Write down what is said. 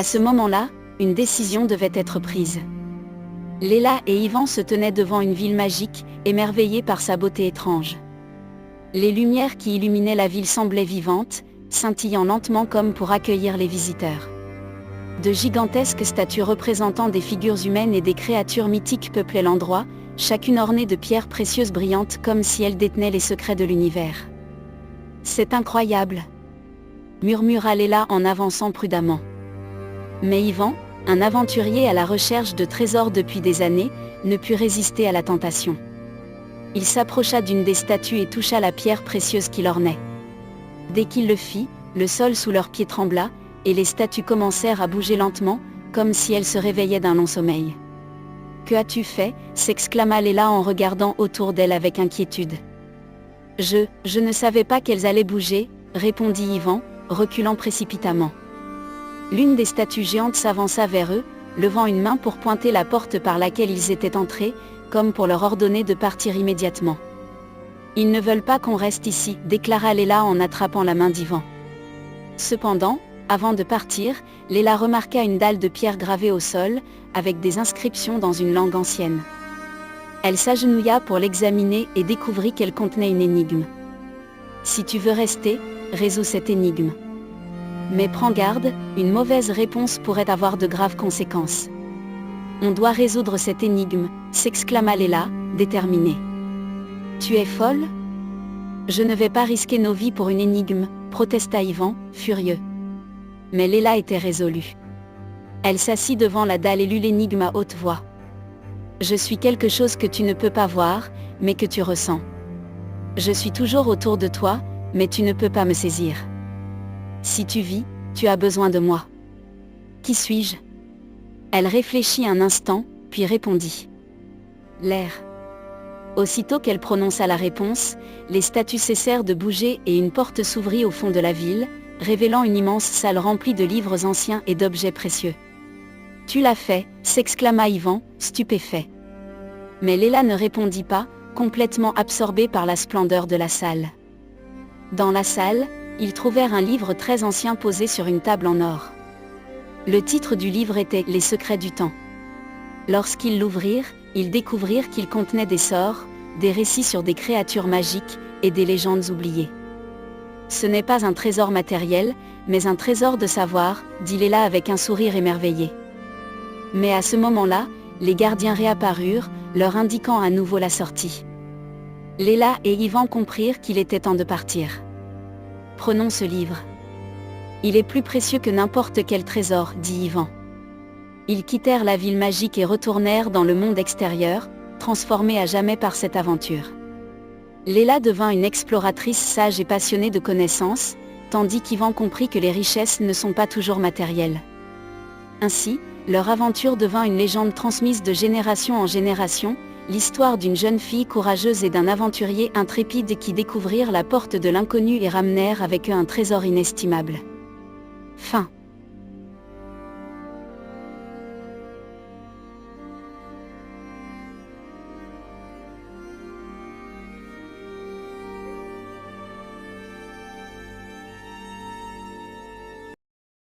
À ce moment-là, une décision devait être prise. Léla et Yvan se tenaient devant une ville magique, émerveillés par sa beauté étrange. Les lumières qui illuminaient la ville semblaient vivantes, scintillant lentement comme pour accueillir les visiteurs. De gigantesques statues représentant des figures humaines et des créatures mythiques peuplaient l'endroit, chacune ornée de pierres précieuses brillantes comme si elles détenaient les secrets de l'univers. « C'est incroyable !» murmura Léla en avançant prudemment. Mais Yvan, un aventurier à la recherche de trésors depuis des années, ne put résister à la tentation. Il s'approcha d'une des statues et toucha la pierre précieuse qui l'ornait. Dès qu'il le fit, le sol sous leurs pieds trembla, et les statues commencèrent à bouger lentement, comme si elles se réveillaient d'un long sommeil. « Que as-tu fait » s'exclama Léla en regardant autour d'elle avec inquiétude. « Je ne savais pas qu'elles allaient bouger » répondit Yvan, reculant précipitamment. L'une des statues géantes s'avança vers eux, levant une main pour pointer la porte par laquelle ils étaient entrés, comme pour leur ordonner de partir immédiatement. « Ils ne veulent pas qu'on reste ici » déclara Léla en attrapant la main d'Yvan. Cependant, avant de partir, Léla remarqua une dalle de pierre gravée au sol, avec des inscriptions dans une langue ancienne. Elle s'agenouilla pour l'examiner et découvrit qu'elle contenait une énigme. « Si tu veux rester, résous cette énigme. Mais prends garde, une mauvaise réponse pourrait avoir de graves conséquences. »« On doit résoudre cette énigme » s'exclama Léla, déterminée. « Tu es folle ? Je ne vais pas risquer nos vies pour une énigme, protesta Yvan, furieux. Mais Léla était résolue. Elle s'assit devant la dalle et lut l'énigme à haute voix. « Je suis quelque chose que tu ne peux pas voir, mais que tu ressens. Je suis toujours autour de toi, mais tu ne peux pas me saisir. Si tu vis, tu as besoin de moi. Qui suis-je » Elle réfléchit un instant, puis répondit. « L'air. » Aussitôt qu'elle prononça la réponse, les statues cessèrent de bouger et une porte s'ouvrit au fond de la ville, révélant une immense salle remplie de livres anciens et d'objets précieux. « Tu l'as fait » s'exclama Yvan, stupéfait. Mais Léla ne répondit pas, complètement absorbée par la splendeur de la salle. Dans la salle, ils trouvèrent un livre très ancien posé sur une table en or. Le titre du livre était « Les secrets du temps ». Lorsqu'ils l'ouvrirent, ils découvrirent qu'il contenait des sorts, des récits sur des créatures magiques et des légendes oubliées. « Ce n'est pas un trésor matériel, mais un trésor de savoir » dit Léla avec un sourire émerveillé. Mais à ce moment-là, les gardiens réapparurent, leur indiquant à nouveau la sortie. Léla et Yvan comprirent qu'il était temps de partir. « Prenons ce livre. Il est plus précieux que n'importe quel trésor, » dit Yvan. Ils quittèrent la ville magique et retournèrent dans le monde extérieur, transformés à jamais par cette aventure. Léla devint une exploratrice sage et passionnée de connaissances, tandis qu'Yvan comprit que les richesses ne sont pas toujours matérielles. Ainsi, leur aventure devint une légende transmise de génération en génération, l'histoire d'une jeune fille courageuse et d'un aventurier intrépide qui découvrirent la porte de l'inconnu et ramenèrent avec eux un trésor inestimable. Fin.